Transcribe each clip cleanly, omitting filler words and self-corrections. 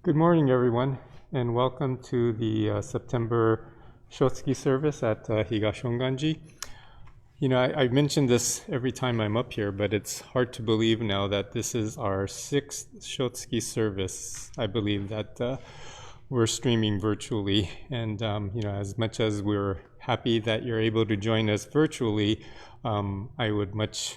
Good morning, everyone, and welcome to the September Shotsuki service at Higashi Honganji. You know, I mention this every time I'm up here, but it's hard to believe now that this is our 6th Shotsuki service. I believe that we're streaming virtually, and you know, as much as we're happy that you're able to join us virtually, I would much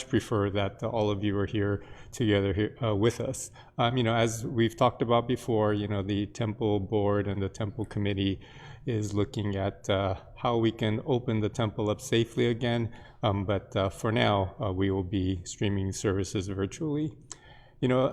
prefer that all of you are here together here, with us. You know, as we've talked about before, you know, the temple board and the temple committee is looking at how we can open the temple up safely again. But for now, we will be streaming services virtually. You know,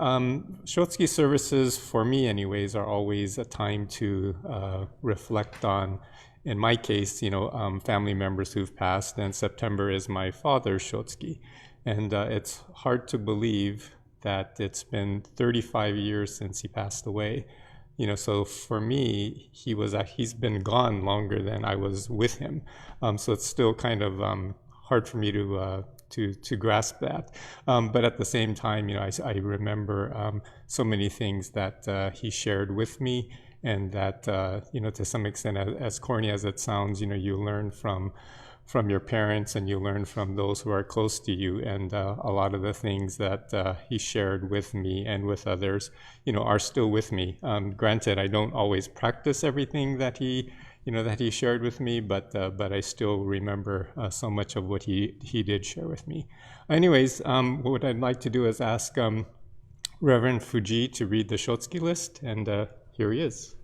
Shotsuki services, for me anyways, are always a time to reflect on, in my case, you know, family members who've passed, and September is my father's Shotsuki. And it's hard to believe that it's been 35 years since he passed away. You know, so for me, he's been gone longer than I was with him. So it's still kind of hard for me to grasp that. But at the same time, you know, I remember so many things that he shared with me, and that, you know, to some extent, as corny as it sounds, you know, you learn from your parents and you learn from those who are close to you. And a lot of the things that he shared with me and with others, you know, are still with me. Granted, I don't always practice everything that he shared with me, but I still remember so much of what he did share with me. Anyways, what I'd like to do is ask Reverend Fujii to read the Shotsuki list, and here he is.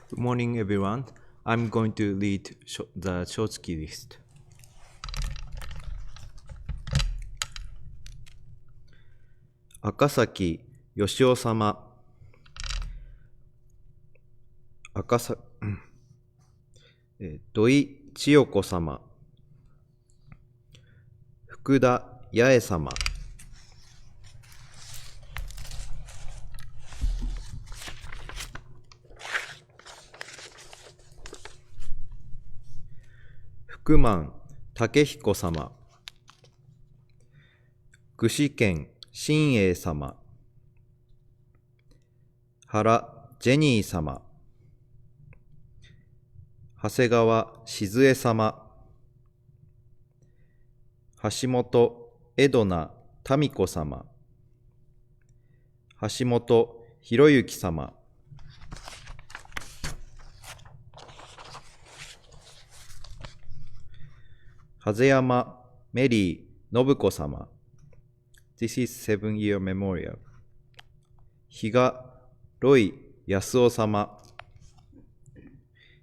Good morning, everyone. I'm going to read the Shotsuki list. Akasaki Yoshio-sama, Doi Chiyoko-sama, Fukuda Yae-sama, Fukuman Takehiko-sama, Gushiken Shin-Ei-sama, Hara Jenny-sama, Hasegawa Shizue-sama, Hashimoto Edona Tamiko-sama, Hashimoto Hiroyuki-sama, Hazeyama Mary Nobuko-sama. This is 7-year memorial. Higa Roy Yasuo-sama,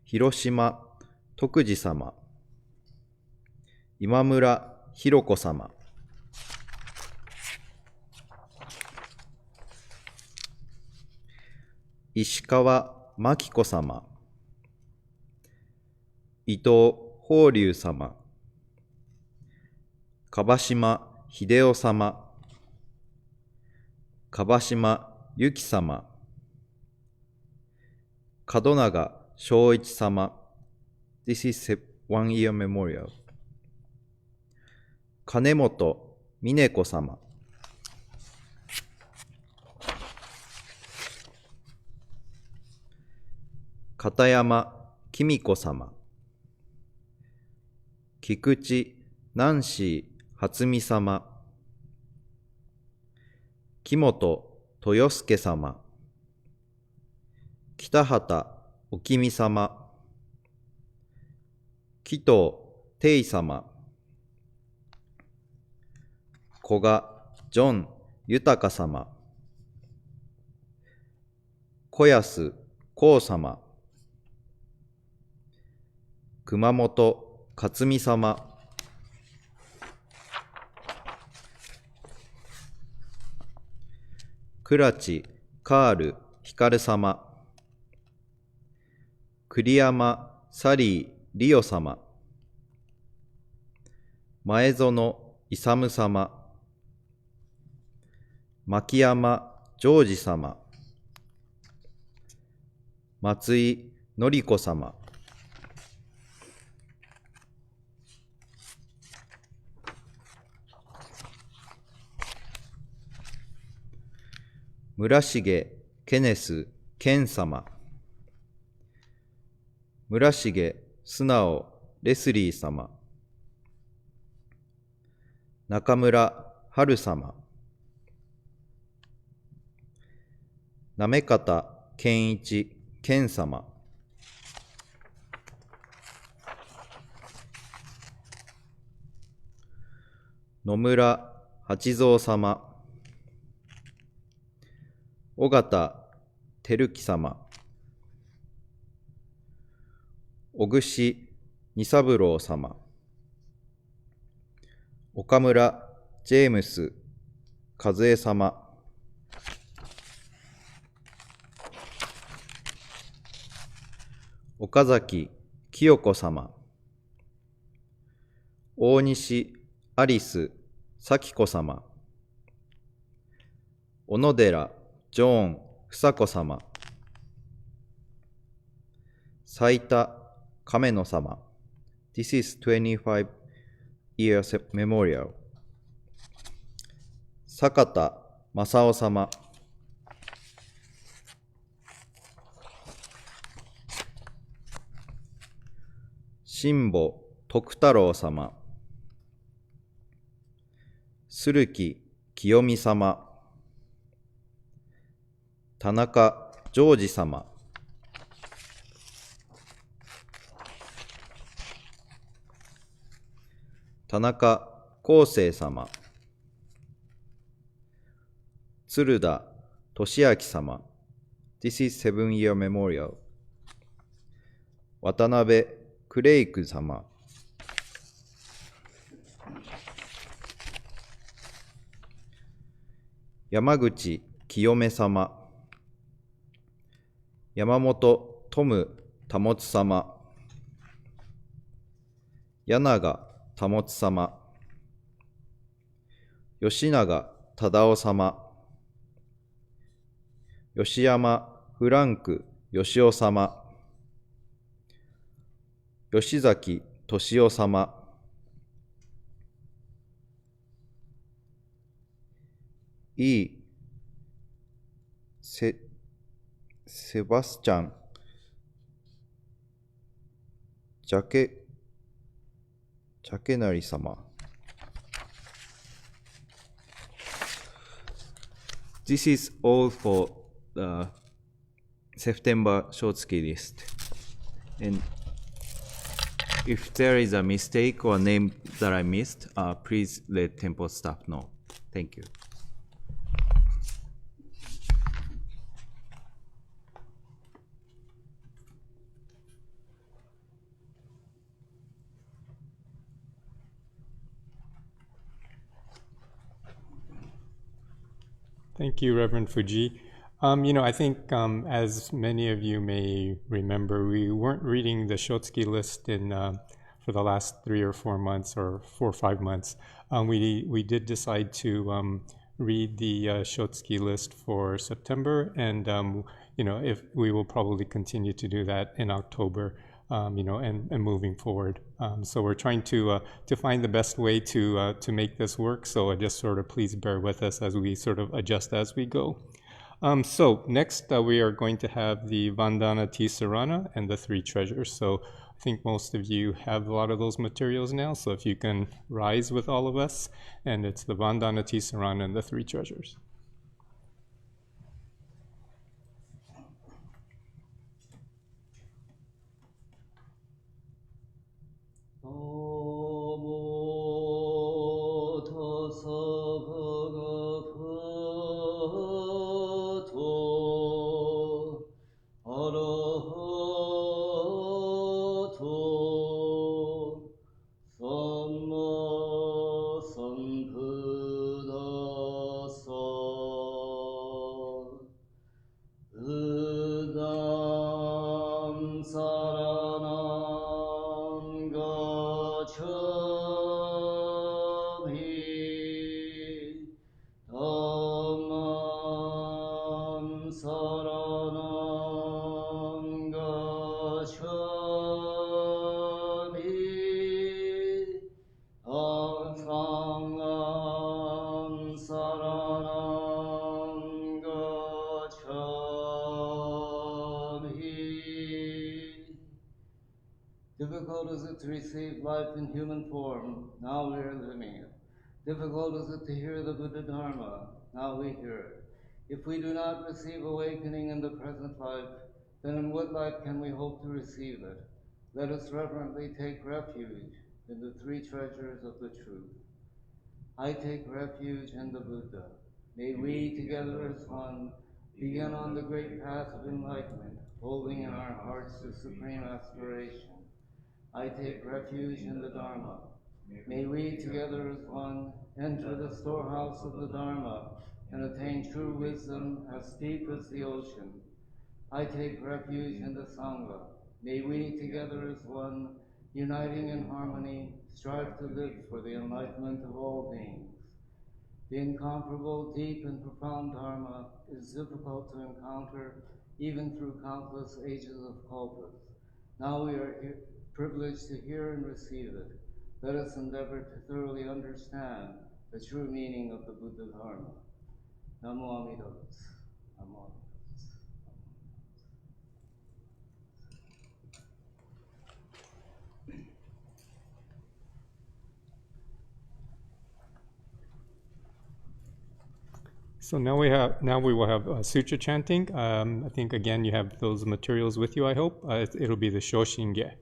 Hiroshima Tokuji-sama, Imamura Hiroko-sama, Ishikawa Makiko-sama, Ito Horyu-sama, Kabashima Hideo-sama, Kabashima Yuki-sama, Kadonaga Shoichi-sama. This is a 1-year memorial. Kanemoto Mineko-sama, Katayama Kimiko-sama, Kikuchi Nanshi Hatsumi-sama, Kimoto Toyosuke-sama, Kitahata Okimi-sama, Kito Tei-sama, Koga John Yutaka-sama, Koyasu Ko-sama, Kumamoto Katsumi-sama, Kurachi KaールHikaru-sama, Kuriyama Sari Ryo-sama, 前園勇様、牧山ジョージ様、松井典子様、村重ケネス健様、村重素直レスリー様、中村春様、行方健一健様、野村八蔵様、尾形照樹様、小串二三郎様、岡村ジェームス和恵様、岡崎清子様、大西アリス咲子様、小野寺ジョーン房子様、斉田亀野様。This is 25 years memorial. 坂田正夫様。新保徳太郎様。鶴木清美様。田中ジョージ様。田中康生様。鶴田俊明様。This is 7-year memorial. 渡辺クレイク様。山口清美様。山本トム保様。柳保様。吉永忠夫様。吉山フランク義夫様。吉崎敏夫様。セバスチャンジャケナリ様。This is all for the September Shotsuki list. And if there is a mistake or name that I missed, please let Temple staff know. Thank you. Thank you, Reverend Fujii. I think as many of you may remember, we weren't reading the Shotsuki list for the last 3 or 4 months or 4 or 5 months. We did decide to read the Shotsuki list for September, and if we will probably continue to do that in October. And moving forward. So we're trying to find the best way to make this work. So just sort of please bear with us as we sort of adjust as we go. So next we are going to have the Vandana Tisarana and the 3 treasures. So I think most of you have a lot of those materials now. So if you can rise with all of us, and it's the Vandana Tisarana and the 3 treasures. Difficult is it to receive life in human form, now we are living it. Difficult is it to hear the Buddha Dharma, now we hear it. If we do not receive awakening in the present life, then in what life can we hope to receive it? Let us reverently take refuge in the three treasures of the truth. I take refuge in the Buddha. May we, together as one, begin on the great path of enlightenment, holding in our hearts the supreme aspiration. I take refuge in the Dharma. May we, together as one, enter the storehouse of the Dharma and attain true wisdom as deep as the ocean. I take refuge in the Sangha. May we, together as one, uniting in harmony, strive to live for the enlightenment of all beings. The incomparable, deep, and profound Dharma is difficult to encounter even through countless ages of kalpas. Now we are privileged to hear and receive it. Let us endeavor to thoroughly understand the true meaning of the Buddha Dharma. Namo Amida Butsu. Namo Amida Butsu. So now we will have sutra chanting. I think again you have those materials with you. I hope it'll be the Shoshinge.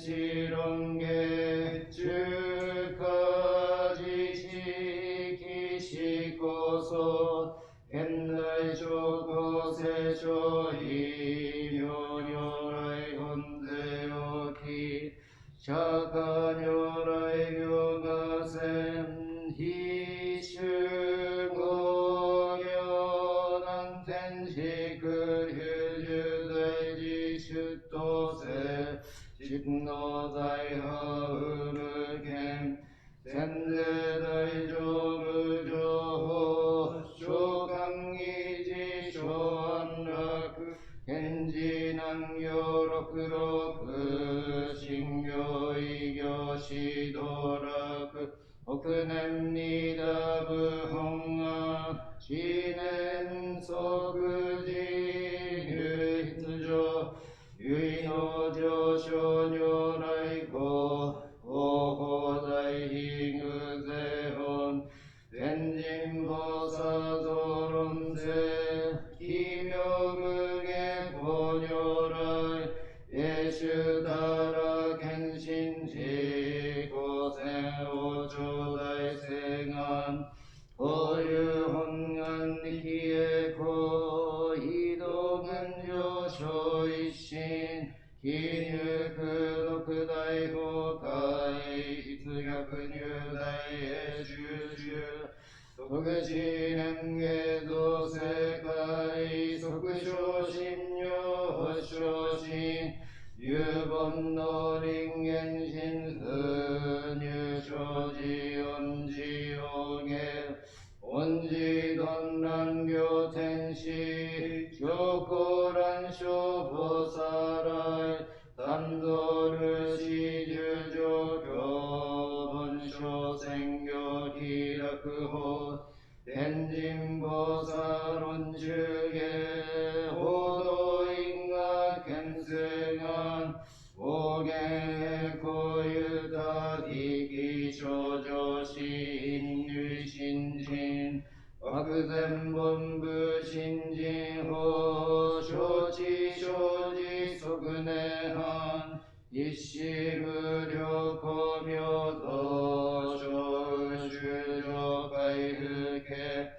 子論下中華自治記史こそ現代諸公聖書異名如来本税をき釈迦如来行が戦非集合行南天竺流十大自主とせ実の財派有無権先世大乗無情報召喚議事小安楽賢治南行六六信行異行指導楽北年二打部本願知念即時入筆上唯の上昇如来公法法大悲偶税本天神菩薩造論世奇妙無下法如来永衆たら献身自公戦王朝大聖願法有本願力へ公異道願上昇一心非入六大法界筆逆入大へ収集特知年下造世界即昇進如昇進有本の人間心数入生寺恩寺王下恩寺断乱病天使上皇乱症菩薩来三蔵ルシ十条教文書宣教気楽法天神菩薩論中下報道因果見世願法言公有他力少女心類新人漠然本部新人法承知生じ即年半一子無量光明道小修上回復家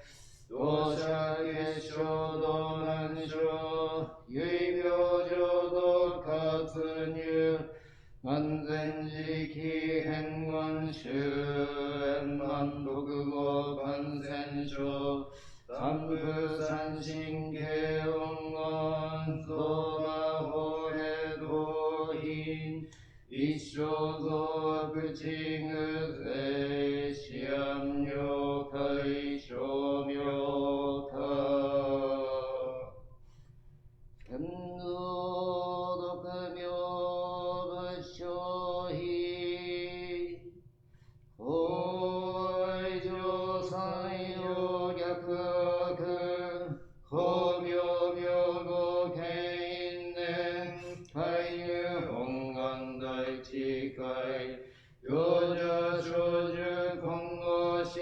同社結晶道南省唯名浄土活入安全時期変願終円満独語感染症三風三神経音願増魔法へ道品一生増悪地偶税思案了解証明化天道独名仏生非法愛上三様逆悪法名名語権因年海入本願大地会行者少女今後心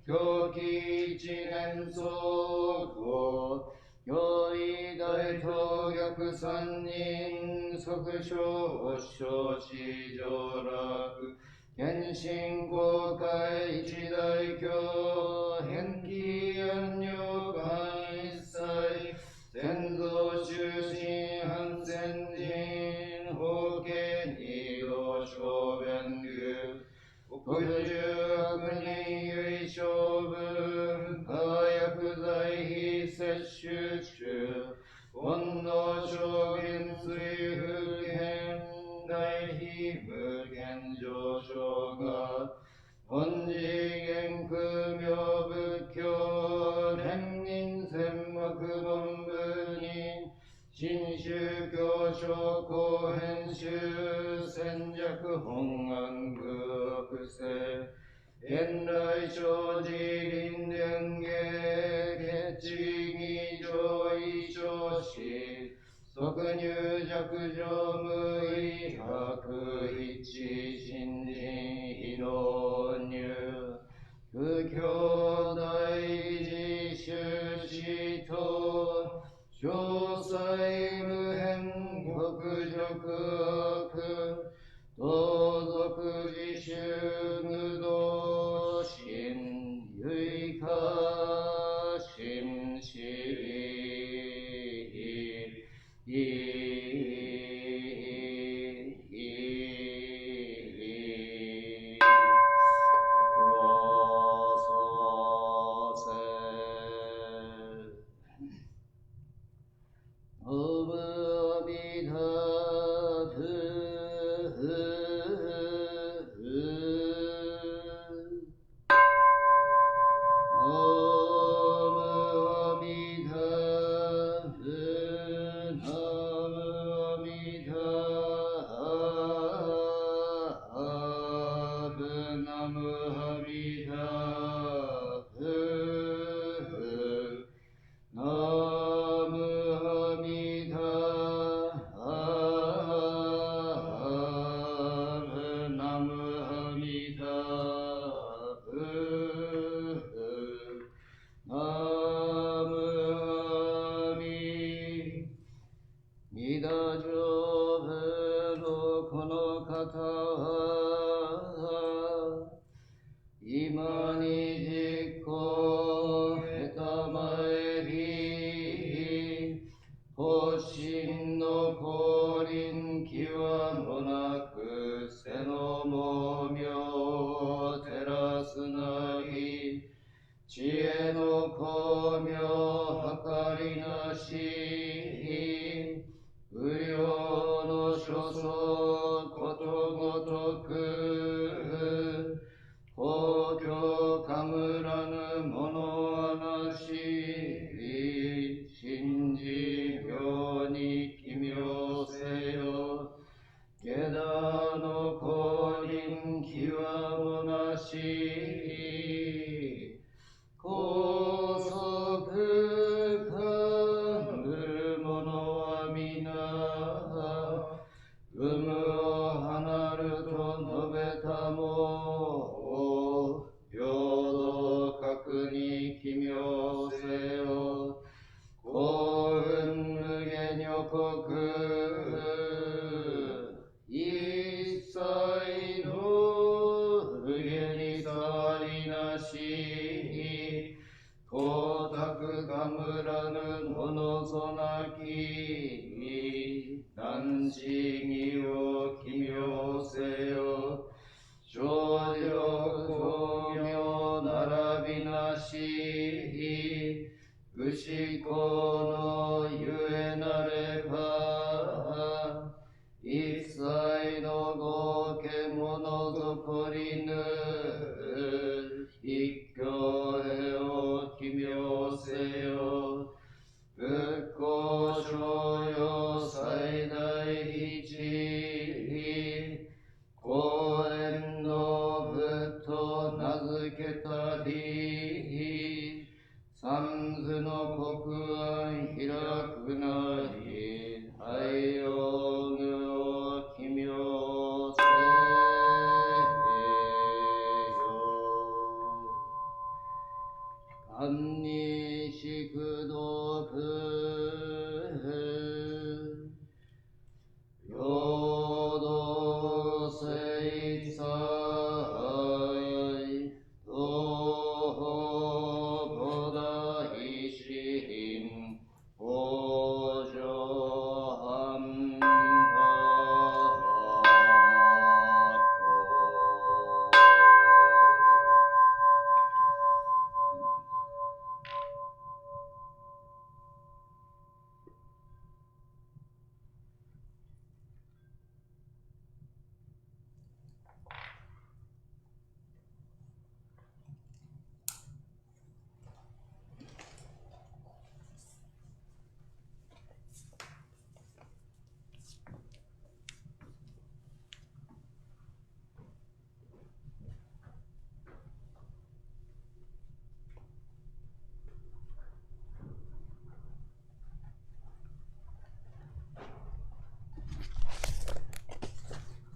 狂気一年相互教理大東逆三人即称小子上楽献身公開一大教返帰安女官一切先祖終身反戦人法家二道小弁流国十悪人唯勝負化薬剤非摂取中煩悩証言水不変大非無限上昇が本次元空明仏教天人専幕本部に新宗教書後編集戦略本願具不正現来生寺林伝下決議上位上司即入弱上無意白一新人非納入不教大事修士と詳細無変国辱悪同族自主無道心唯化心死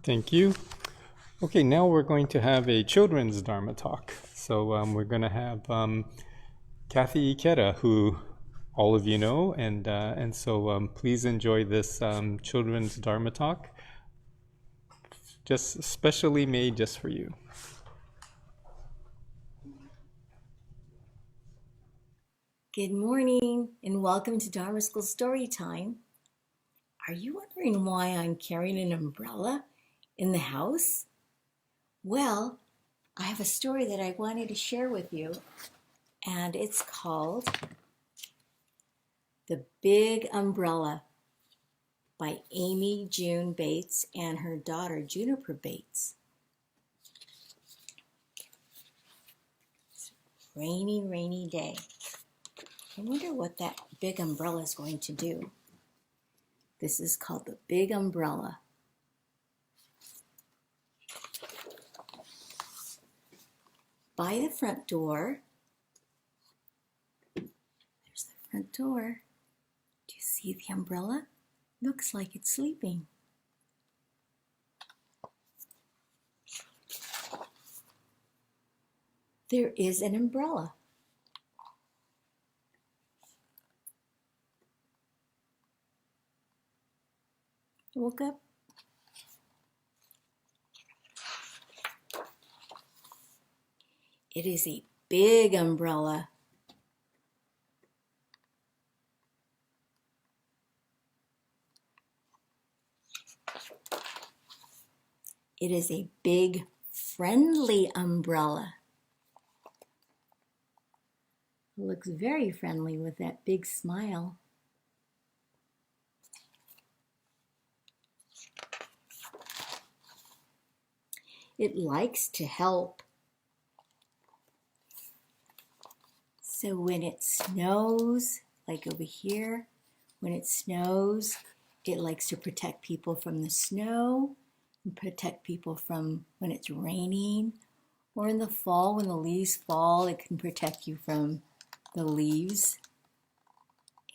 Thank you. Okay, now we're going to have a children's Dharma talk. So we're going to have Kathy Ikeda, who all of you know, and so please enjoy this children's Dharma talk. just specially made just for you. Good morning and welcome to Dharma School Story Time. Are you wondering why I'm carrying an umbrella in the house? Well, I have a story that I wanted to share with you, and it's called The Big Umbrella by Amy June Bates and her daughter Juniper Bates. It's a rainy, rainy day. I wonder what that big umbrella is going to do. This is called the Big Umbrella. By the front door, there's the front door. Do you see the umbrella? Looks like it's sleeping. There is an umbrella. Woke up. It is a big umbrella. It is a big, friendly umbrella. It looks very friendly with that big smile. It likes to help. So when it snows, like over here, when it snows, it likes to protect people from the snow and protect people from when it's raining. Or in the fall, when the leaves fall, it can protect you from the leaves.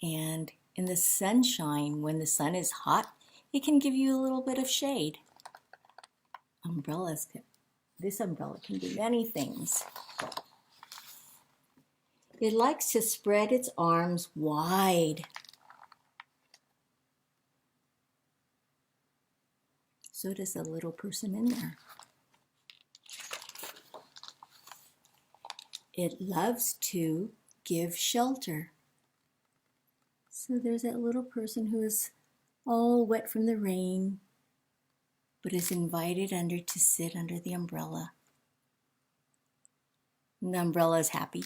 And in the sunshine, when the sun is hot, it can give you a little bit of shade. This umbrella can do many things. It likes to spread its arms wide. So does the little person in there. It loves to give shelter. So there's that little person who is all wet from the rain, but is invited to sit under the umbrella. And the umbrella is happy.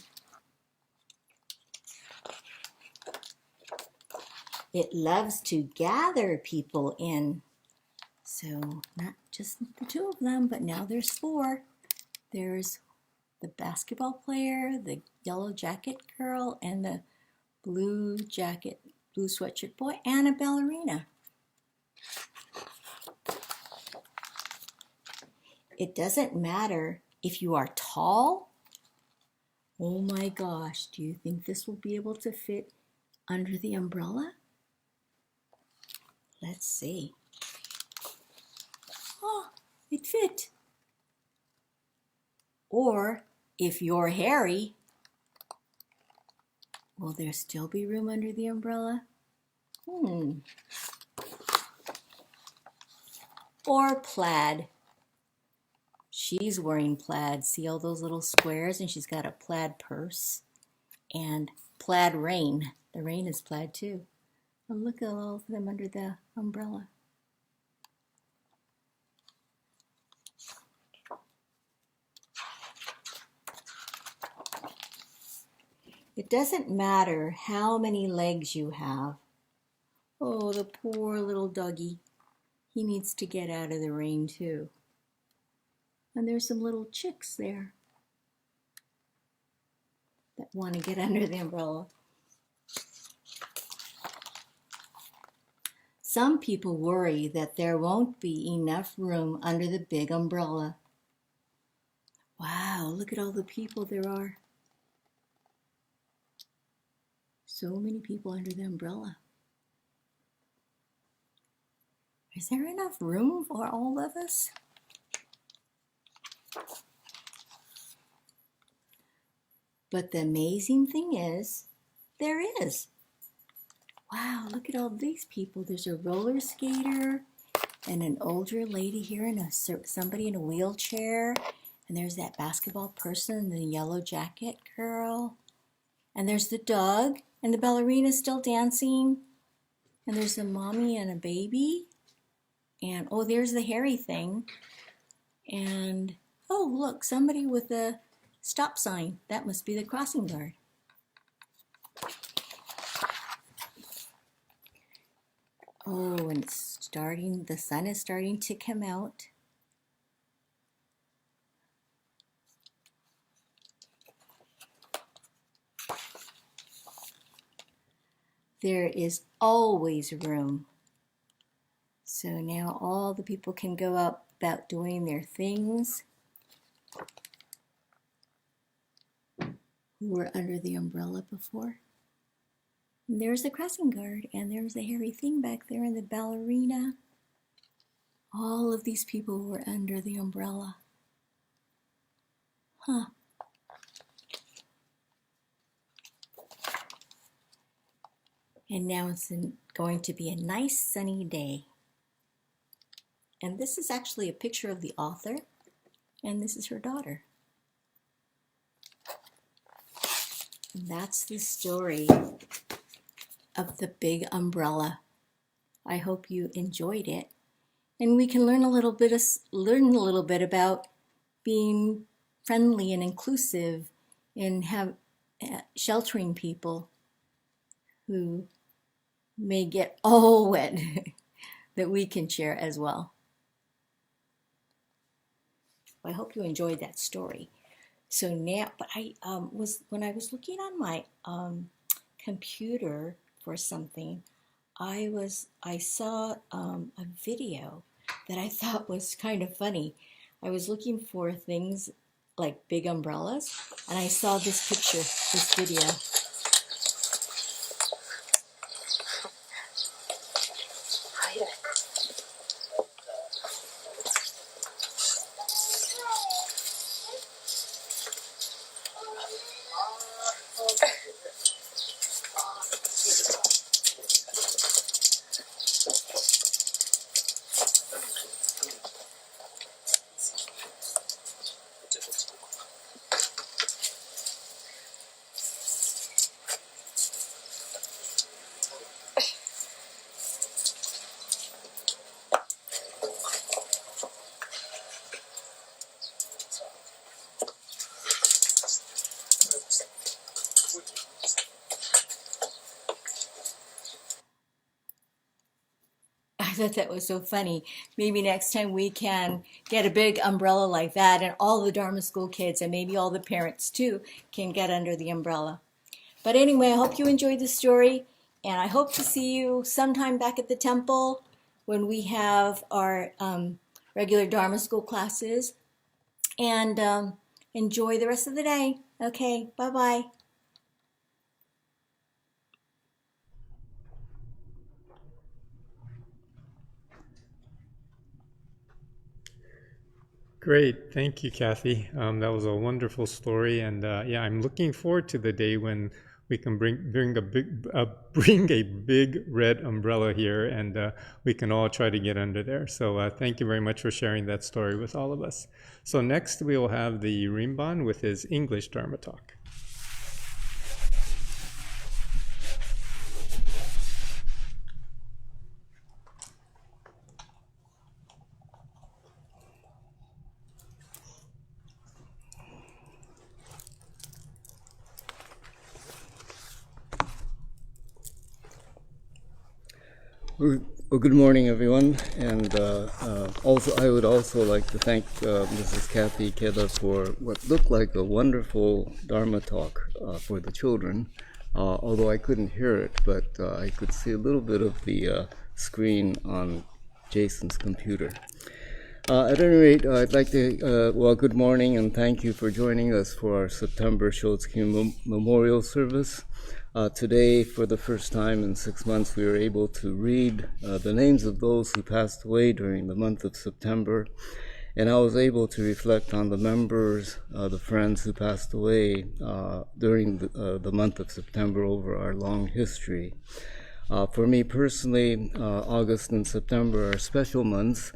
It loves to gather people in. So not just the two of them, but now there's four. There's the basketball player, the yellow jacket girl, and the blue sweatshirt boy, and a ballerina. It doesn't matter if you are tall. Oh my gosh, do you think this will be able to fit under the umbrella? Let's see. Oh, it fit. Or if you're hairy, will there still be room under the umbrella? Or plaid. She's wearing plaid. See all those little squares? And she's got a plaid purse. And plaid rain. The rain is plaid too. Oh, look at all of them under the umbrella. It doesn't matter how many legs you have. Oh, the poor little doggy. He needs to get out of the rain too. And there's some little chicks there that want to get under the umbrella. Some people worry that there won't be enough room under the big umbrella. Wow, look at all the people there are. So many people under the umbrella. Is there enough room for all of us? But the amazing thing is, there is. Wow, look at all these people. There's a roller skater and an older lady here and somebody in a wheelchair. And there's that basketball person and the yellow jacket girl. And there's the dog and the ballerina still dancing. And there's a mommy and a baby. And oh, there's the hairy thing. And oh, look, somebody with a stop sign. That must be the crossing guard. Oh, and it's starting, the sun is starting to come out. There is always room. So now all the people can go out about doing their things who were under the umbrella before. And there's the crossing guard, and there's the hairy thing back there, and the ballerina. All of these people were under the umbrella. Huh. And now it's going to be a nice sunny day. And this is actually a picture of the author, and this is her daughter. And that's the story of the big umbrella. I hope you enjoyed it, and we can learn a little bit about being friendly and inclusive and sheltering people who may get all wet that we can share as well. I hope you enjoyed that story. So now, but when I was looking on my computer for something, I saw a video that I thought was kind of funny. I was looking for things like big umbrellas, and I saw this picture, this video. I thought that was so funny. Maybe next time we can get a big umbrella like that, and all the Dharma School kids and maybe all the parents too can get under the umbrella. But anyway, I hope you enjoyed the story, and I hope to see you sometime back at the temple when we have our regular Dharma School classes. And enjoy the rest of the day. Okay, bye-bye. Great, thank you, Kathy. That was a wonderful story, and yeah, I'm looking forward to the day when we can bring a big red umbrella here, and we can all try to get under there. So thank you very much for sharing that story with all of us. So next we will have the Rinban with his English Dharma talk. Well, good morning, everyone, and also I would also like to thank Mrs. Kathy Keda for what looked like a wonderful Dharma talk for the children, although I couldn't hear it, but I could see a little bit of the screen on Jason's computer. At any rate, I'd like to, well, good morning, and thank you for joining us for our September Shotsuki Memorial Service. Today, for the first time in 6 months, we were able to read the names of those who passed away during the month of September, and I was able to reflect on the members, the friends who passed away during the month of September over our long history. For me personally, August and September are special months.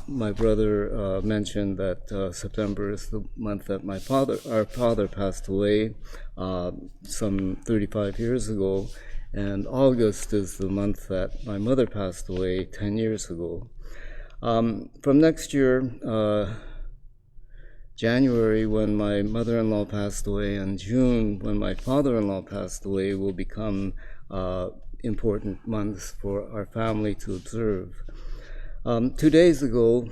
My brother mentioned that September is the month that our father passed away some 35 years ago, and August is the month that my mother passed away 10 years ago. From next year, January, when my mother-in-law passed away, and June, when my father-in-law passed away, will become important months for our family to observe. 2 days ago,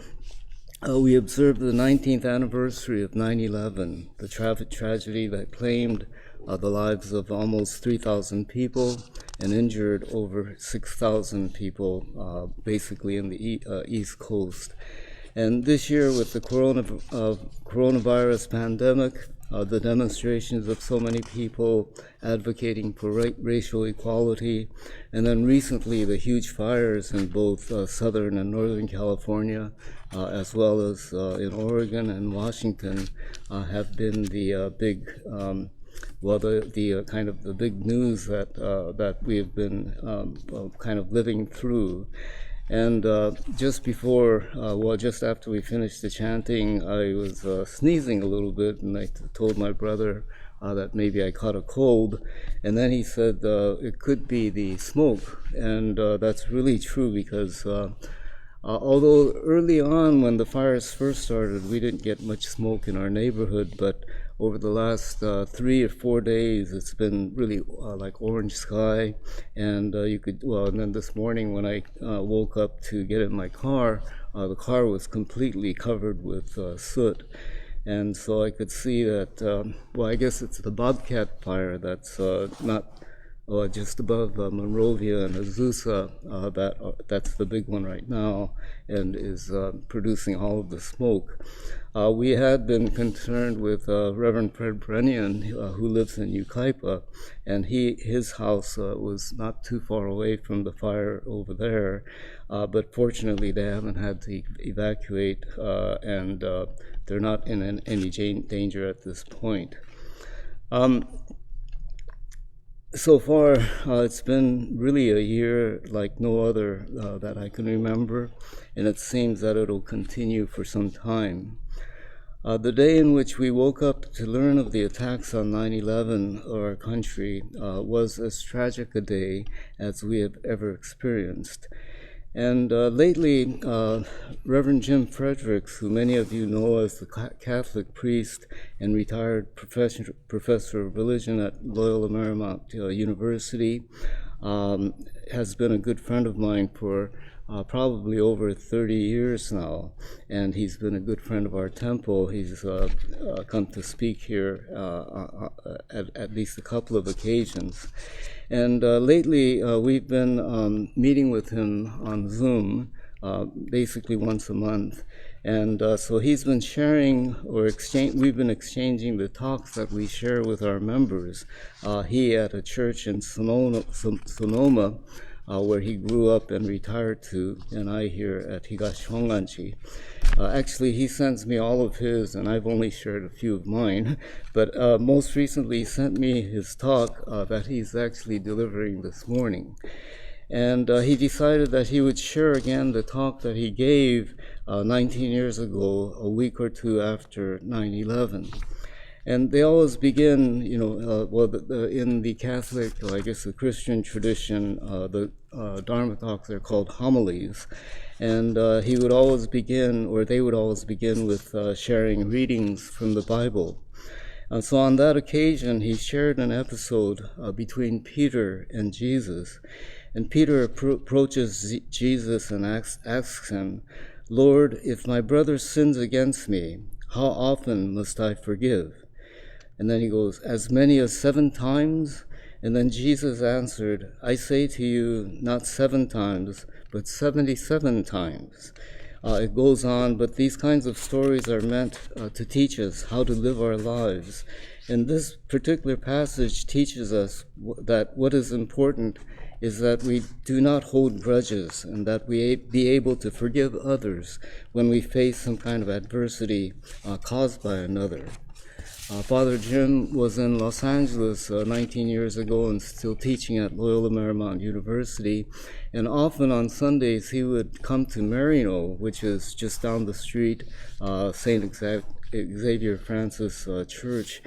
we observed the 19th anniversary of 9/11, the tragedy that claimed the lives of almost 3,000 people and injured over 6,000 people, basically in the East Coast. And this year, with the coronavirus pandemic, the demonstrations of so many people advocating for racial equality, and then recently the huge fires in both Southern and Northern California, as well as in Oregon and Washington, have been the big, the kind of the big news that we have been kind of living through. And just after we finished the chanting, I was sneezing a little bit, and I told my brother that maybe I caught a cold. And then he said it could be the smoke. And that's really true, because although early on when the fires first started, we didn't get much smoke in our neighborhood, but over the last 3 or 4 days, it's been really like orange sky, and and then this morning when I woke up to get in my car, the car was completely covered with soot, and so I could see that, I guess it's the Bobcat fire that's not just above Monrovia and Azusa, that's the big one right now, and is producing all of the smoke. We had been concerned with Reverend Fred Brennian, who lives in Yucaipa, and his house was not too far away from the fire over there, but fortunately they haven't had to evacuate, and they're not in any danger at this point. So far, it's been really a year like no other that I can remember, and it seems that it'll continue for some time. The day in which we woke up to learn of the attacks on 9/11 or our country was as tragic a day as we have ever experienced. And lately, Reverend Jim Fredericks, who many of you know as the Catholic priest and retired professor of religion at Loyola Marymount University, has been a good friend of mine for probably over 30 years now, and he's been a good friend of our temple. He's come to speak here at least a couple of occasions. And lately, we've been meeting with him on Zoom, basically once a month. And so he's been sharing, we've been exchanging the talks that we share with our members. He at a church in Sonoma, where he grew up and retired to, and I here at Higashi Honganji. Actually, he sends me all of his, and I've only shared a few of mine, but most recently he sent me his talk that he's actually delivering this morning. And he decided that he would share again the talk that he gave 19 years ago, a week or two after 9/11. And they always begin, in the Catholic, I guess the Christian tradition, the Dharma talks are called homilies. And he would always begin, or they would always begin with sharing readings from the Bible. So on that occasion, he shared an episode between Peter and Jesus. And Peter approaches Jesus and asks him, "Lord, if my brother sins against me, how often must I forgive?" And then he goes, "As many as 7 times?" And then Jesus answered, "I say to you, not 7 times, but 77 times. It goes on, but these kinds of stories are meant to teach us how to live our lives. And this particular passage teaches us that what is important is that we do not hold grudges, and that we be able to forgive others when we face some kind of adversity caused by another. Father Jim was in Los Angeles 19 years ago and still teaching at Loyola Marymount University. And often on Sundays, he would come to Marino, which is just down the street, St. Xavier Francis Church,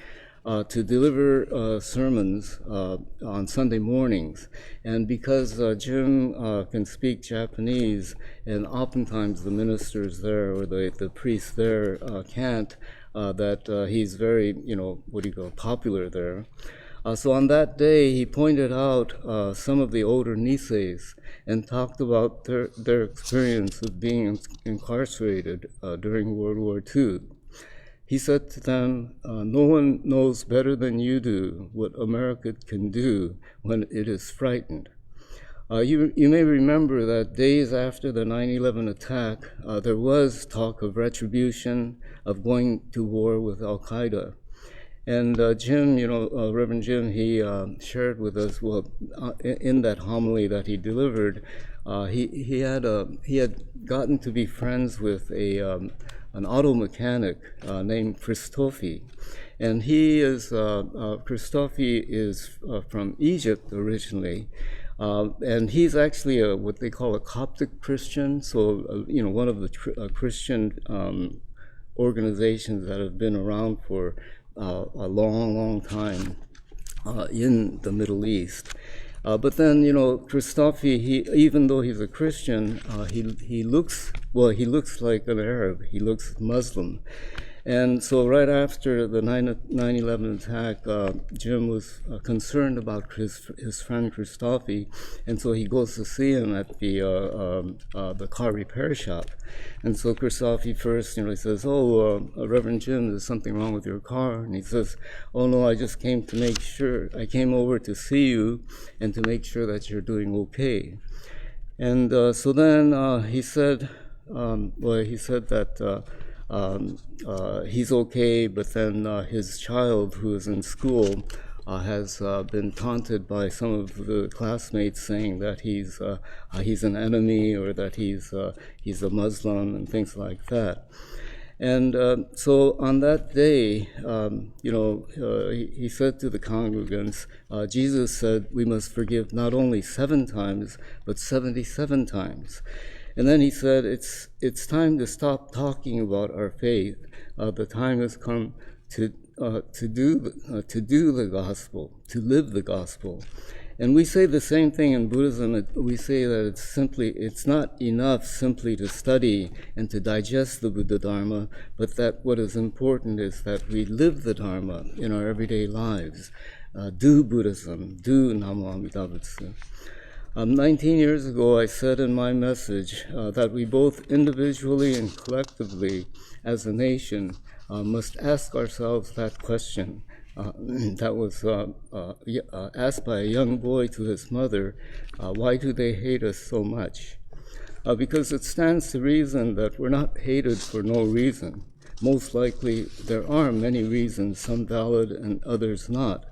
to deliver sermons on Sunday mornings. And because Jim can speak Japanese, and oftentimes the ministers there or the priests there can't, that he's very, popular there. So on that day, he pointed out some of the older Niseis and talked about their experience of being incarcerated during World War II. He said to them, no one knows better than you do what America can do when it is frightened. You may remember that days after the 9/11 attack, there was talk of retribution, of going to war with Al-Qaeda. And Jim, Reverend Jim, he shared with us, in that homily that he delivered, he had gotten to be friends with an auto mechanic named Christofi. And Christofi is from Egypt originally. And he's actually what they call a Coptic Christian, so one of the Christian organizations that have been around for a long time in the Middle East. But then, Christofi, even though he's a Christian, he looks like an Arab. He looks Muslim. And so right after the 9/11 attack, Jim was concerned about his friend Christofi, and so he goes to see him at the car repair shop. And so Christofi first, he says, Reverend Jim, there's something wrong with your car. And he says, oh no, I just came to make sure. I came over to see you and to make sure that you're doing okay. And so then he said that he's okay, but then his child, who is in school, has been taunted by some of the classmates, saying that he's an enemy or that he's a Muslim and things like that. And so on that day, he said to the congregants, Jesus said we must forgive not only 7 times, but 77 times. And then he said, it's time to stop talking about our faith. The time has come to do the gospel, to live the gospel. And we say the same thing in Buddhism. We say that it's not enough simply to study and to digest the Buddha Dharma, but that what is important is that we live the Dharma in our everyday lives. Do Buddhism, do Namo Amida Butsu. 19 years ago, I said in my message that we both individually and collectively as a nation must ask ourselves that question that was asked by a young boy to his mother, why do they hate us so much? Because it stands to reason that we're not hated for no reason. Most likely there are many reasons, some valid and others not.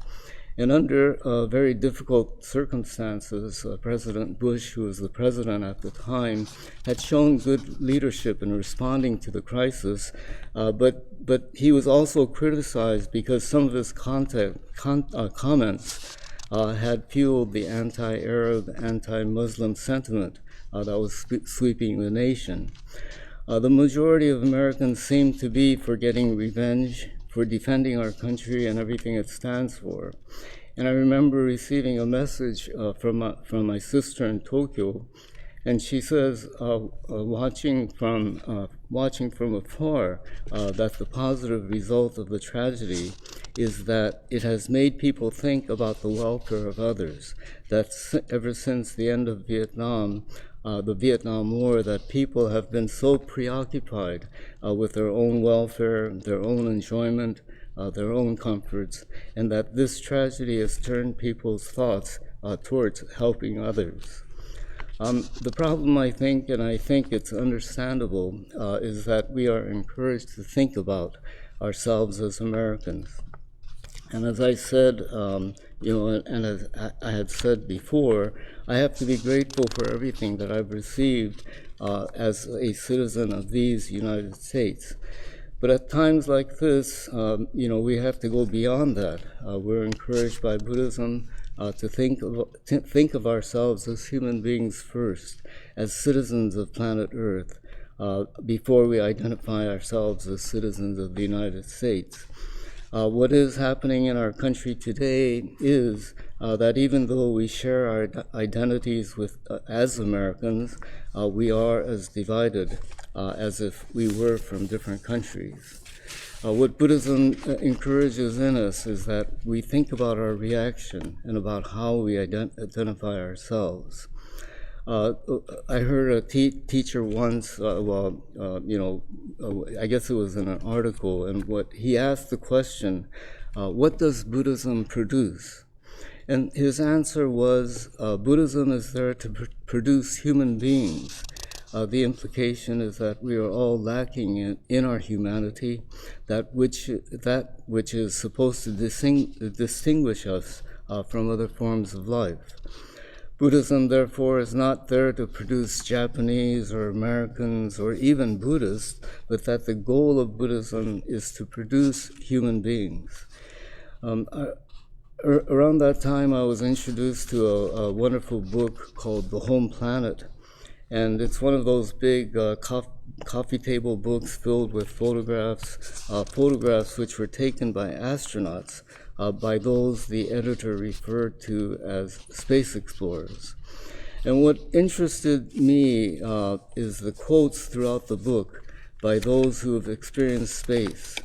And under very difficult circumstances, President Bush, who was the president at the time, had shown good leadership in responding to the crisis, but he was also criticized because some of his comments had fueled the anti-Arab, anti-Muslim sentiment that was sweeping the nation. The majority of Americans seem to be for getting revenge, for defending our country and everything it stands for. And I remember receiving a message from my sister in Tokyo, and she says, watching from afar, that the positive result of the tragedy is that it has made people think about the welfare of others. That ever since the end of Vietnam, the Vietnam War, that people have been so preoccupied with their own welfare, their own enjoyment, their own comforts, and that this tragedy has turned people's thoughts towards helping others. The problem, I think, and I think it's understandable, is that we are encouraged to think about ourselves as Americans. And as I said, and as I had said before, I have to be grateful for everything that I've received as a citizen of these United States. But at times like this, we have to go beyond that. We're encouraged by Buddhism to think of ourselves as human beings first, as citizens of planet Earth, before we identify ourselves as citizens of the United States. What is happening in our country today is that even though we share our identities as Americans, we are as divided as if we were from different countries. What Buddhism encourages in us is that we think about our reaction and about how we identify ourselves. I heard a teacher once, I guess it was in an article, and he asked the question, what does Buddhism produce? And his answer was, Buddhism is there to produce human beings. The implication is that we are all lacking in our humanity, that which is supposed to distinguish us from other forms of life. Buddhism, therefore, is not there to produce Japanese or Americans or even Buddhists, but that the goal of Buddhism is to produce human beings. Around that time, I was introduced to a wonderful book called The Home Planet, and it's one of those big coffee table books filled with photographs which were taken by astronauts, by those the editor referred to as space explorers. And what interested me is the quotes throughout the book by those who have experienced space,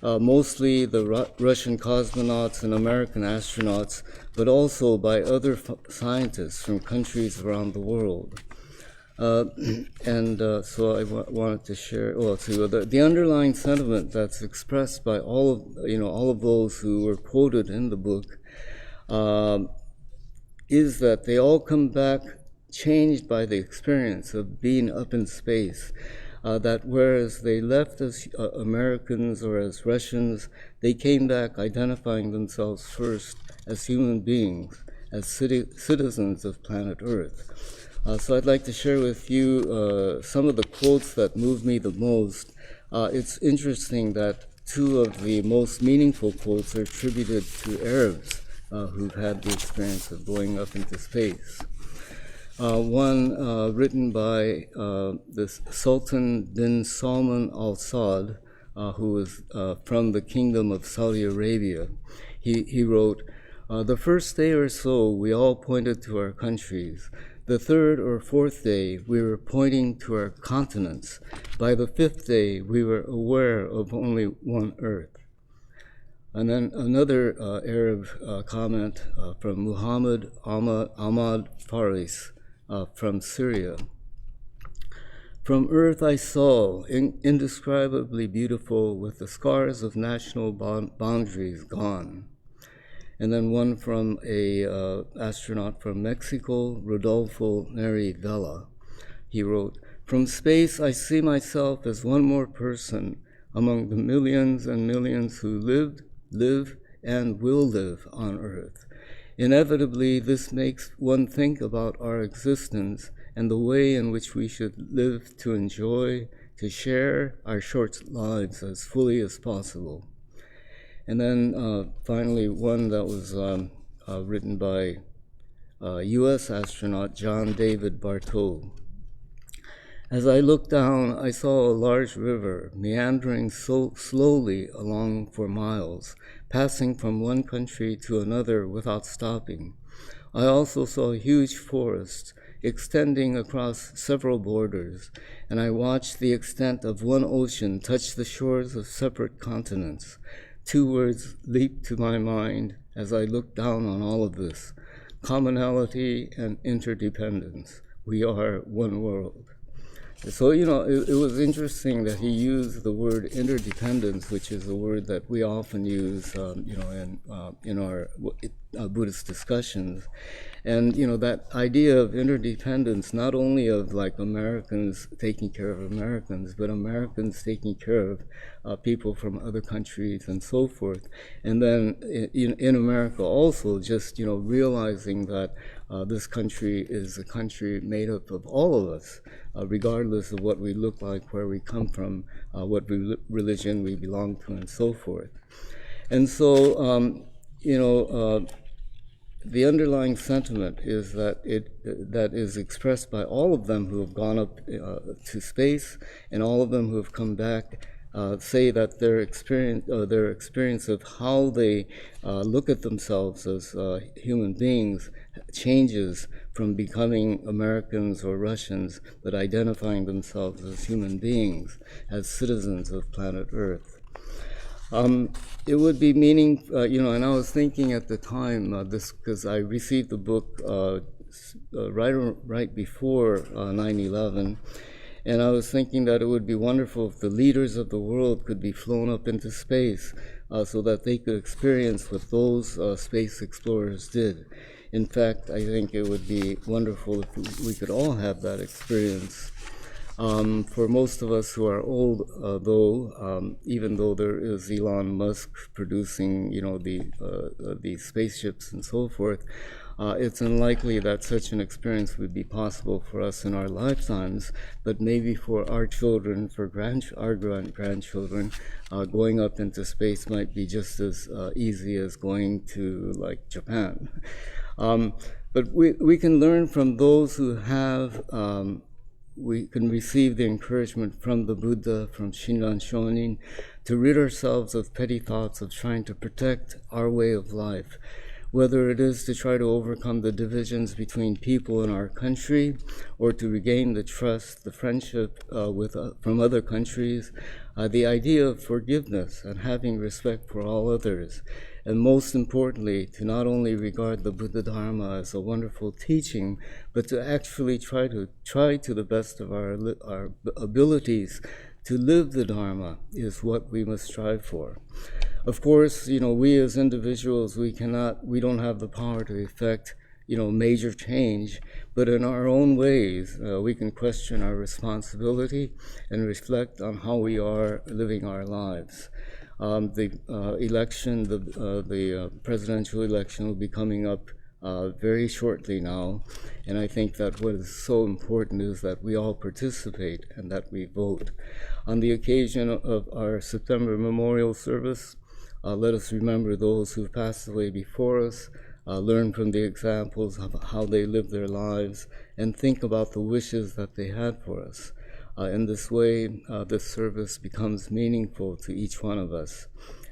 mostly the Russian cosmonauts and American astronauts, but also by other scientists from countries around the world. So I wanted to share. The underlying sentiment that's expressed by all of those who were quoted in the book is that they all come back changed by the experience of being up in space. That whereas they left as Americans or as Russians, they came back identifying themselves first as human beings, as citizens of planet Earth. So I'd like to share with you some of the quotes that moved me the most. It's interesting that two of the most meaningful quotes are attributed to Arabs who've had the experience of going up into space. One written by the Sultan bin Salman Al Saud, who was from the Kingdom of Saudi Arabia. He wrote, "The first day or so, we all pointed to our countries. The third or fourth day, we were pointing to our continents. By the fifth day, we were aware of only one Earth." And then another Arab comment from Muhammad Ahmad Faris from Syria. "From Earth I saw, indescribably beautiful, with the scars of national boundaries gone." And then one from a astronaut from Mexico, Rodolfo Neri Vela. He wrote, "From space I see myself as one more person among the millions and millions who lived, live, and will live on Earth. Inevitably, this makes one think about our existence and the way in which we should live to enjoy, to share our short lives as fully as possible." And then finally, one that was written by U.S. astronaut John David Bartow. "As I looked down, I saw a large river meandering so slowly along for miles, passing from one country to another without stopping. I also saw huge forests extending across several borders, and I watched the extent of one ocean touch the shores of separate continents. Two words leaped to my mind as I looked down on all of this: commonality and interdependence. We are one world." So, it was interesting that he used the word interdependence, which is a word that we often use, in our Buddhist discussions. And, that idea of interdependence, not only of like Americans taking care of Americans, but Americans taking care of people from other countries and so forth. And then in America also, just, realizing that this country is a country made up of all of us, regardless of what we look like, where we come from, what religion we belong to, and so forth. And so, the underlying sentiment is that that is expressed by all of them who have gone up to space, and all of them who have come back say that their experience of how they look at themselves as human beings changes from becoming Americans or Russians, but identifying themselves as human beings, as citizens of planet Earth. It would be meaning, and I was thinking at the time, because I received the book right before 9/11, and I was thinking that it would be wonderful if the leaders of the world could be flown up into space so that they could experience what those space explorers did. In fact, I think it would be wonderful if we could all have that experience. For most of us who are old, though, even though there is Elon Musk producing, the spaceships and so forth, it's unlikely that such an experience would be possible for us in our lifetimes. But maybe for our children, for our grandchildren, going up into space might be just as easy as going to like Japan. But we can learn from those who have. We can receive the encouragement from the Buddha, from Shinran Shonin, to rid ourselves of petty thoughts of trying to protect our way of life, whether it is to try to overcome the divisions between people in our country, or to regain the trust, the friendship from other countries, the idea of forgiveness and having respect for all others. And most importantly, to not only regard the Buddha Dharma as a wonderful teaching, but to actually try to the best of our abilities to live the Dharma is what we must strive for. Of course, we as individuals, we don't have the power to effect, major change, but in our own ways, we can question our responsibility and reflect on how we are living our lives. The election, the presidential election will be coming up very shortly now, and I think that what is so important is that we all participate and that we vote. On the occasion of our September memorial service, let us remember those who passed away before us, learn from the examples of how they lived their lives, and think about the wishes that they had for us. In this way, this service becomes meaningful to each one of us.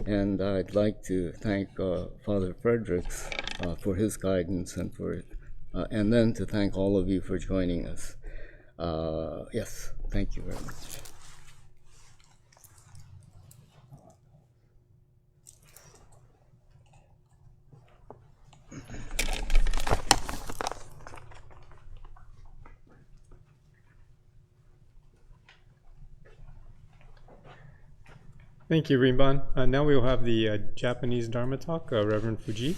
And I'd like to thank Father Fredericks for his guidance and then to thank all of you for joining us. Yes, thank you very much. Thank you, Rinban. Now we will have the Japanese Dharma talk, Reverend Fujii.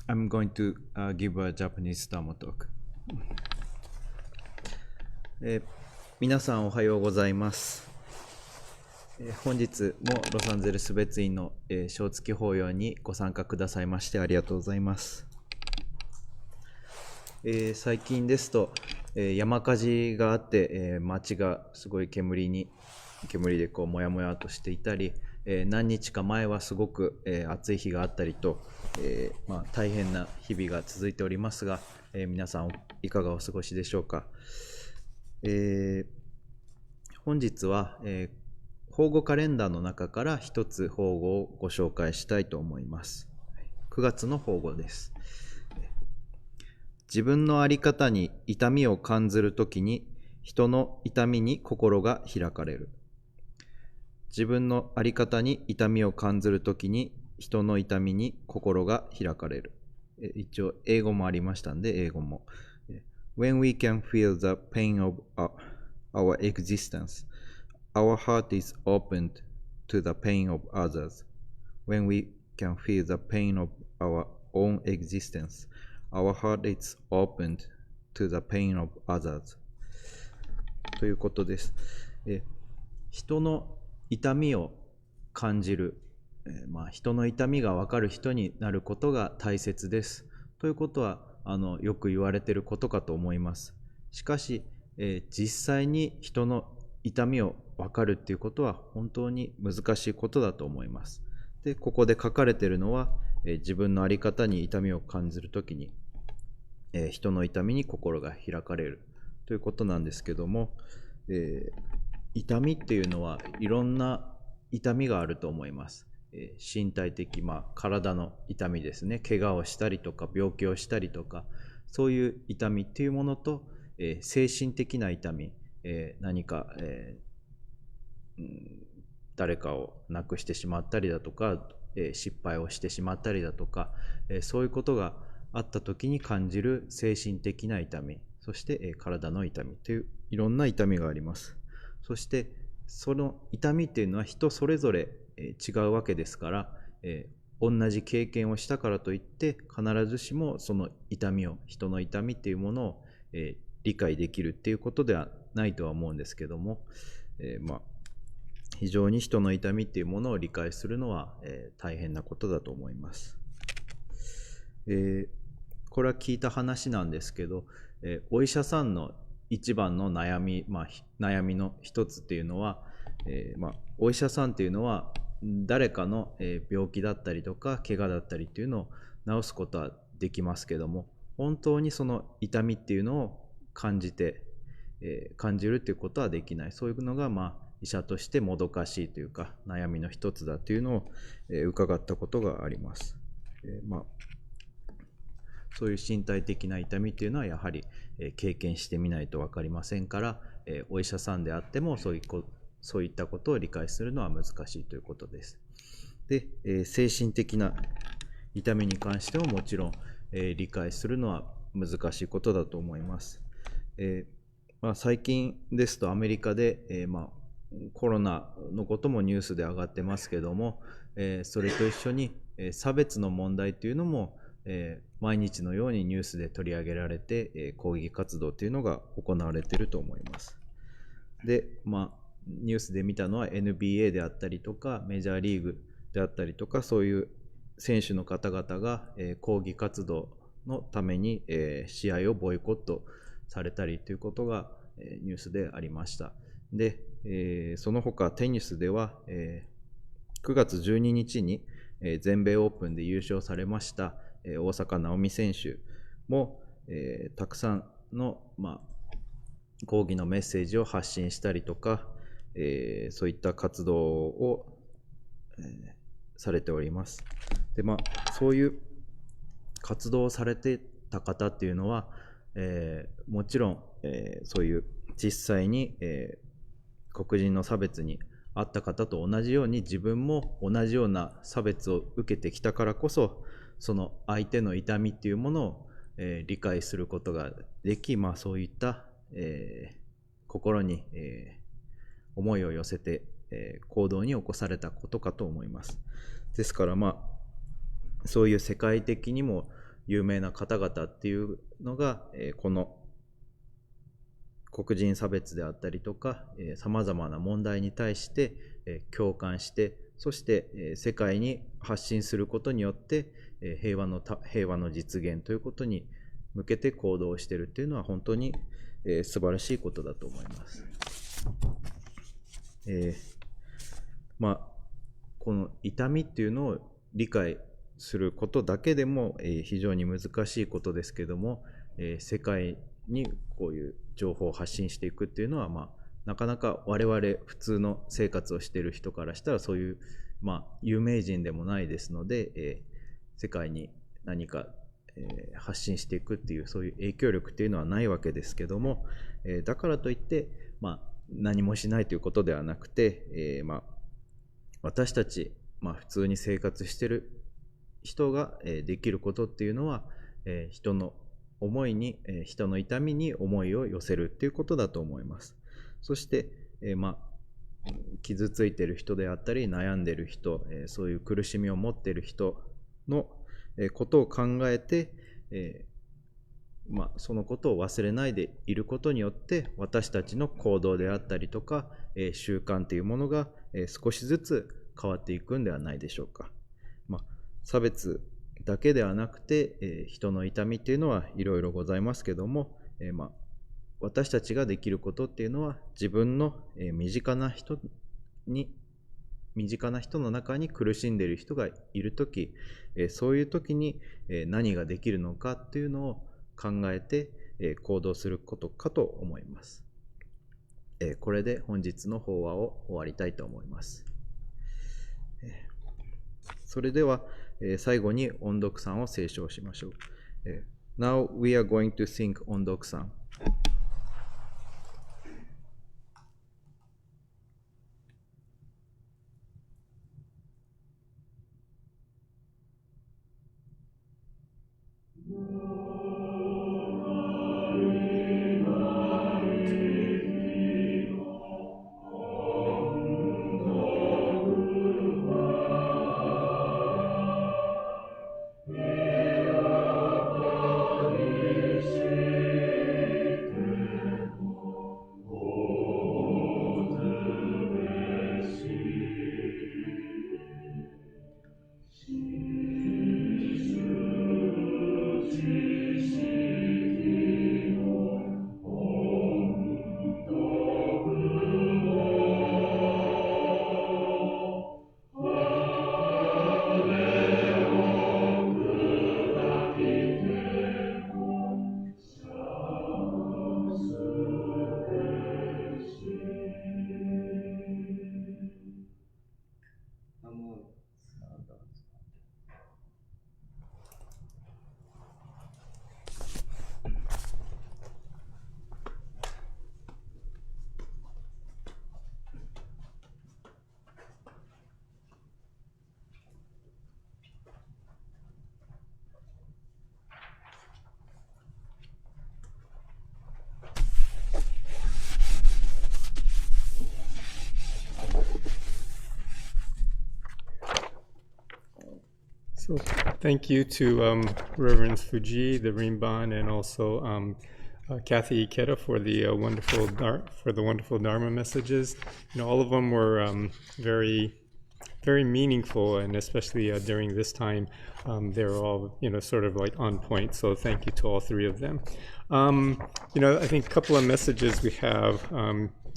I'm going to give a Japanese Dharma talk. 皆さんおはようございます。本日もロサンゼルス別院の小月法要にご参加くださいましてありがとうございます。最近ですと、山火事があって、街がすごい煙でこうもやもやとしていたり、何日か前はすごく、暑い日があったりと、大変な日々が続いておりますが、皆さんいかがお過ごしでしょうか。本日は、保護カレンダーの中から一つ保護をご紹介したいと思います。9月の保護です。自分の在り方に痛みを感じるときに、人の痛みに心が開かれる。自分の在り方に痛みを感じるときに、人の痛みに心が開かれる。一応、英語もありましたんで、英語も。When we can feel the pain of our existence, our heart is opened to the pain of others. When we can feel the pain of our own existence, our heart is opened to the pain of others. ということです。人の痛みを感じる。人の痛みが分かる人になることが大切です。ということはよく言われていることかと思います。しかし、実際に人の痛みを分かるっていうことは本当に難しいことだと思います。で、ここで書かれているのは、自分の在り方に痛みを感じるときに、人の痛みに心が開かれるということなんですけども、痛みっていうのはいろんな痛みがあると思います。身体的、体の痛みですね。怪我をしたりとか病気をしたりとか、そういう痛みっていうものと、精神的な痛み、何か、誰かを亡くしてしまったりだとか、失敗をしてしまったりだとか、そういうことがあった時に感じる精神的な痛み、そして、体の痛みといういろんな痛みがあります。そしてその痛みっていうのは人それぞれ違うわけですから、同じ経験をしたからといって必ずしもその痛みを、人の痛みっていうものを、理解できるっていうことではないとは思うんですけども、非常に人の痛みっていうものを理解するのは、大変なことだと思います。これは聞いた話なんですけど、お医者さんの一番の悩み、悩みの一つっていうのは、お医者さんっていうのは誰かの病気だったりとか怪我だったりっていうのを治すことはできますけども、本当にその痛みっていうのを感じるっていうことはできない。そういうのが医者としてもどかしいというか悩みの一つだというのを伺ったことがあります。そういう身体的な痛みっていうのはやはり経験してみないと分かりませんから、お医者さんであってもそういったことを理解するのは難しいということです。で、精神的な痛みに関してももちろん、理解するのは難しいことだと思います。最近ですとアメリカで、コロナのこともニュースで上がってますけども、それと一緒に、差別の問題というのも毎日のようにニュースで取り上げられて、抗議活動というのが行われていると思います。で、ニュースで見たのは NBA であったりとかメジャーリーグであったりとか、そういう選手の方々が、抗議活動のために、試合をボイコットされたりということが、ニュースでありました。で、その他テニスでは、9月12日に、全米オープンで優勝されました大坂なおみ選手も、たくさんの、抗議のメッセージを発信したりとか、そういった活動を、されております。で、そういう活動をされてた方っていうのは、もちろん、そういう実際に、黒人の差別にあった方と同じように自分も同じような差別を受けてきたからこそ、その相手の痛みっていうものを、理解することができ、そういった、心に、思いを寄せて、行動に起こされたことかと思います。ですからそういう世界的にも有名な方々っていうのが、この黒人差別であったりとかさまざまな問題に対して、共感して、そして、世界に発信することによって、平和の実現ということに向けて行動しているというのは本当に、素晴らしいことだと思います。この痛みっていうのを理解することだけでも、非常に難しいことですけども、世界にこういう情報を発信していくっていうのは、なかなか我々普通の生活をしている人からしたらそういう、有名人でもないですので、世界に何か、発信していくっていうそういう影響力っていうのはないわけですけども、だからといって、何もしないということではなくて、私たち、普通に生活している人ができることっていうのは、人の思いに、人の痛みに思いを寄せるっていうことだと思います。そして、傷ついている人であったり悩んでいる人、そういう苦しみを持っている人のことを考えて、そのことを忘れないでいることによって私たちの行動であったりとか、習慣というものが、少しずつ変わっていくんではないでしょうか。差別だけではなくて、人の痛みっていうのはいろいろございますけども、私たちができることっていうのは自分の身近な人の中に苦しんでいる人がいるとき、そういうときに何ができるのかっていうのを考えて行動することかと思います。これで本日の法話を終わりたいと思います。それでは最後に音読さんを斉唱しましょう。Now we are going to sing 音読さん。So thank you to Reverends Fujii, the Rinban, and also Kathy Ikeda for the wonderful Dharma messages. All of them were very, very meaningful, and especially during this time, they're all sort of like on point. So thank you to all three of them. I think a couple of messages we have.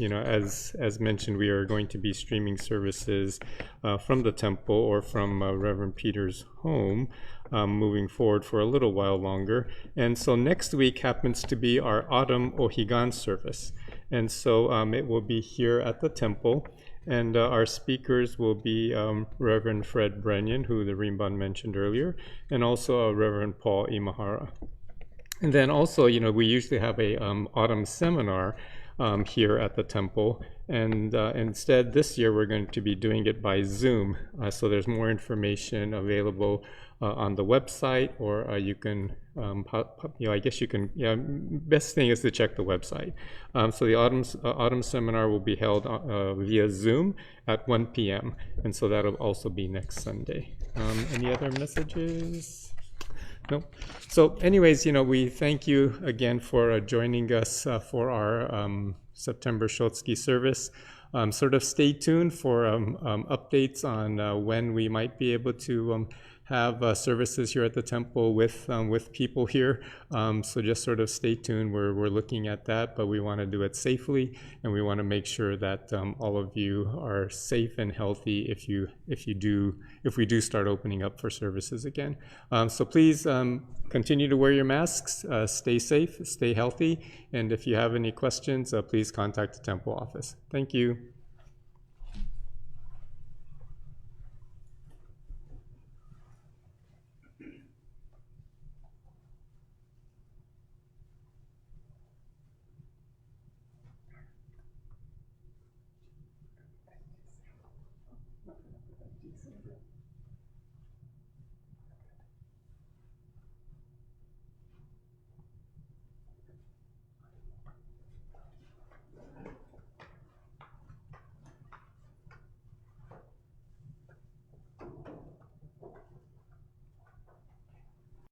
As mentioned, we are going to be streaming services from the temple or from Reverend Peter's home moving forward for a little while longer. And so next week happens to be our autumn Ohigan service. And so it will be here at the temple. And our speakers will be Reverend Fred Brennan, who the Rinban mentioned earlier, and also Reverend Paul Imahara. And then also, we usually have a autumn seminar here at the temple, and instead this year we're going to be doing it by Zoom. So there's more information available on the website, or you can, I guess you can. Best thing is to check the website. So the autumn seminar will be held via Zoom at 1 p.m. and so that'll also be next Sunday. Any other messages? No. So anyways, we thank you again for joining us for our September Shotsuki service. Sort of stay tuned for updates on when we might be able to have services here at the temple with people here. So just sort of stay tuned. We're looking at that, but we want to do it safely, and we want to make sure that all of you are safe and healthy if we do start opening up for services again. So please continue to wear your masks, stay safe, stay healthy, and if you have any questions, please contact the temple office. Thank you.